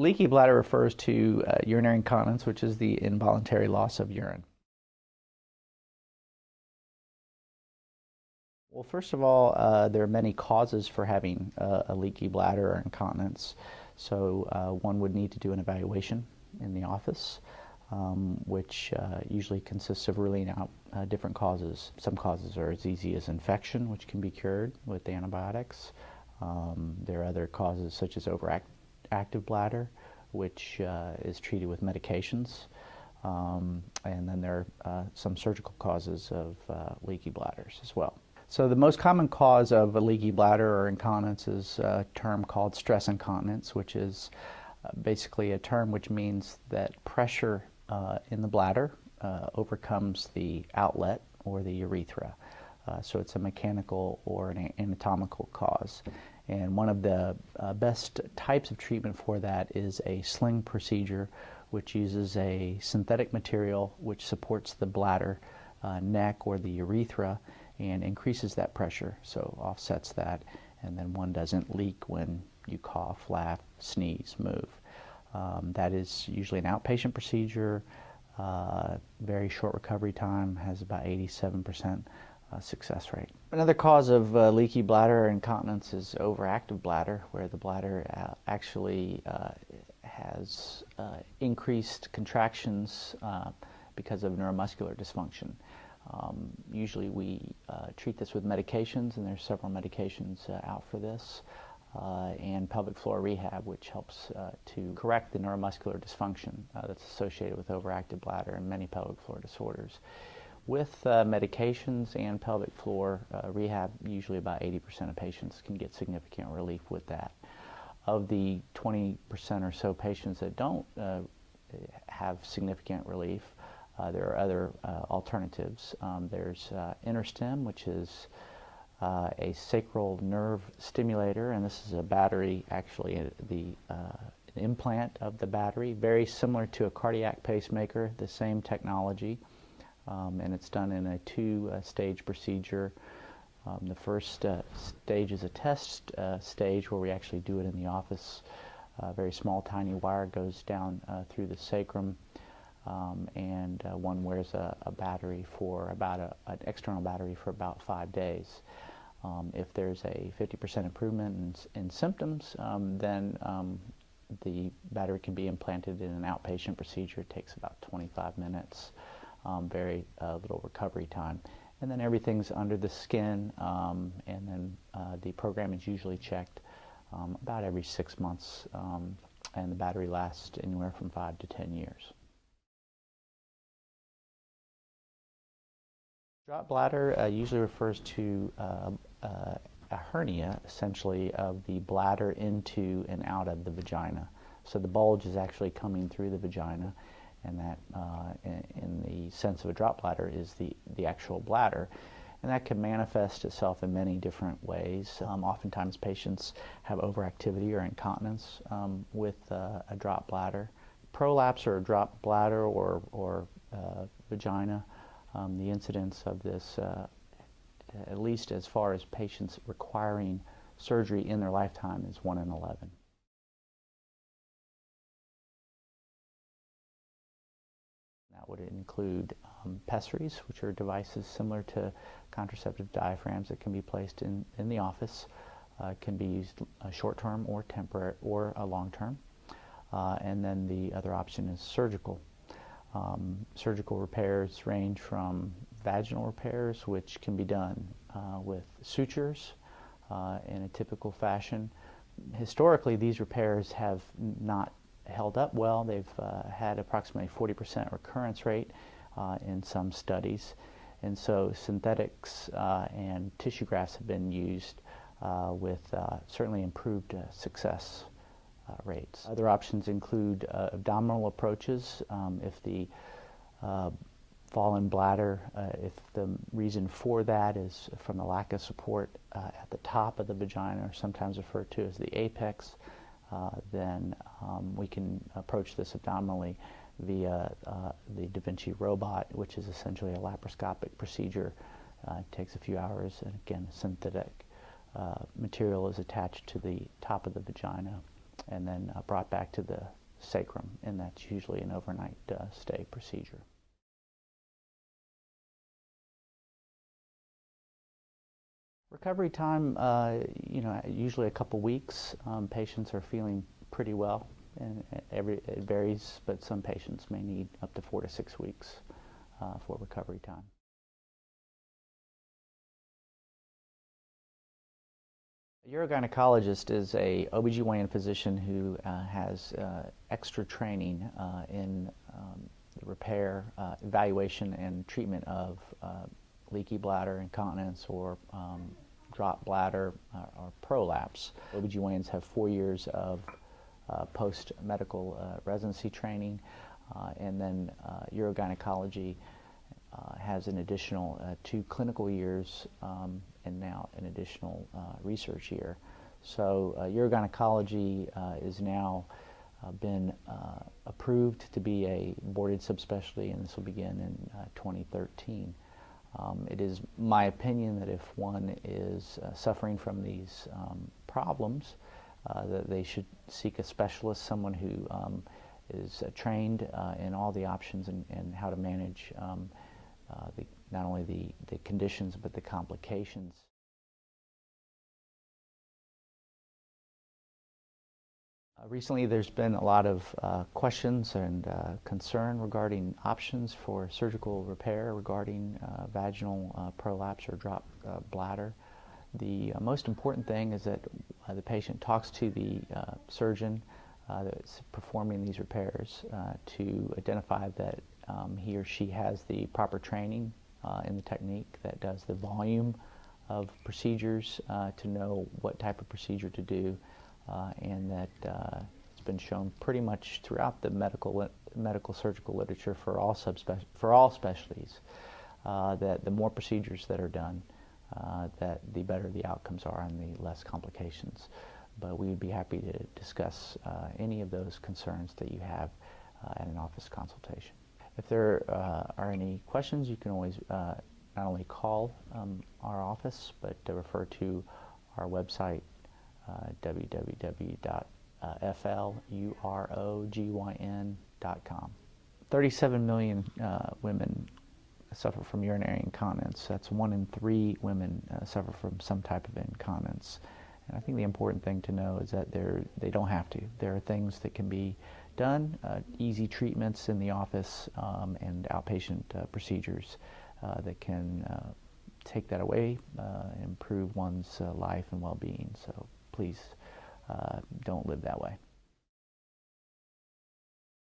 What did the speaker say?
Leaky bladder refers to urinary incontinence, which is the involuntary loss of urine. Well, first of all, there are many causes for having a leaky bladder or incontinence. So one would need to do an evaluation in the office, which usually consists of ruling out different causes. Some causes are as easy as infection, which can be cured with antibiotics. There are other causes such as overactive bladder, which is treated with medications. And then there are some surgical causes of leaky bladders as well. So the most common cause of a leaky bladder or incontinence is a term called stress incontinence, which is basically a term which means that pressure in the bladder overcomes the outlet or the urethra. So it's a mechanical or an anatomical cause. And one of the best types of treatment for that is a sling procedure, which uses a synthetic material which supports the bladder neck or the urethra and increases that pressure, so offsets that, and then one doesn't leak when you cough, laugh, sneeze, move. That is usually an outpatient procedure, very short recovery time, has about 87% success rate. Another cause of leaky bladder or incontinence is overactive bladder, where the bladder actually has increased contractions because of neuromuscular dysfunction. Usually we treat this with medications, and there's several medications out for this, and pelvic floor rehab, which helps to correct the neuromuscular dysfunction that's associated with overactive bladder and many pelvic floor disorders. With medications and pelvic floor rehab, usually about 80% of patients can get significant relief with that. Of the 20% or so patients that don't have significant relief, there are other alternatives. There's InterStim, which is a sacral nerve stimulator, and this is a battery, actually an implant of the battery, very similar to a cardiac pacemaker, the same technology, and it's done in a two-stage procedure. The first stage is a test stage where we actually do it in the office. A very small, tiny wire goes down through the sacrum. And one wears a battery for about an external battery for about 5 days. If there's a 50% improvement in symptoms, then the battery can be implanted in an outpatient procedure. It takes about 25 minutes, very little recovery time. And then everything's under the skin, and then the program is usually checked about every 6 months, and the battery lasts anywhere from 5 to 10 years. Drop bladder usually refers to a hernia, essentially, of the bladder into and out of the vagina. So the bulge is actually coming through the vagina, and that, in the sense of a drop bladder, is the actual bladder. And that can manifest itself in many different ways. Oftentimes patients have overactivity or incontinence with a drop bladder. Prolapse or a drop bladder or vagina, the incidence of this, at least as far as patients requiring surgery in their lifetime, is 1 in 11. That would include pessaries, which are devices similar to contraceptive diaphragms that can be placed in the office. Can be used short-term or temporary or long-term. And then the other option is surgical. Surgical repairs range from vaginal repairs, which can be done with sutures in a typical fashion. Historically, these repairs have not held up well. They've had approximately 40% recurrence rate in some studies. And so synthetics and tissue grafts have been used with certainly improved success rates. Other options include abdominal approaches. If the fallen bladder, if the reason for that is from the lack of support at the top of the vagina, or sometimes referred to as the apex, then we can approach this abdominally via the Da Vinci robot, which is essentially a laparoscopic procedure. It takes a few hours, and again, synthetic material is attached to the top of the vagina, and then brought back to the sacrum, and that's usually an overnight stay procedure. Recovery time, usually a couple weeks. Patients are feeling pretty well, and it varies, but some patients may need up to 4 to 6 weeks for recovery time. A urogynecologist is a OBGYN physician who has extra training in the repair, evaluation, and treatment of leaky bladder, incontinence, or drop bladder or prolapse. OBGYNs have 4 years of post-medical residency training, and then urogynecology has an additional 2 clinical years and now an additional research year. So urogynecology is now been approved to be a boarded subspecialty, and this will begin in 2013. It is my opinion that if one is suffering from these problems, that they should seek a specialist, someone who is trained in all the options and how to manage not only the conditions but the complications. Recently there's been a lot of questions and concern regarding options for surgical repair regarding vaginal prolapse or drop bladder. The most important thing is that the patient talks to the surgeon that's performing these repairs to identify that he or she has the proper training in the technique, that does the volume of procedures to know what type of procedure to do, and that it's been shown pretty much throughout the medical surgical literature for all specialties that the more procedures that are done, that the better the outcomes are and the less complications. But we would be happy to discuss any of those concerns that you have at an office consultation. If there are any questions, you can always not only call our office, but refer to our website, www.flurogyn.com. 37 million women suffer from urinary incontinence. That's 1 in 3 women suffer from some type of incontinence. And I think the important thing to know is that they don't have to. There are things that can be done, easy treatments in the office and outpatient procedures that can take that away and improve one's life and well-being. So please don't live that way.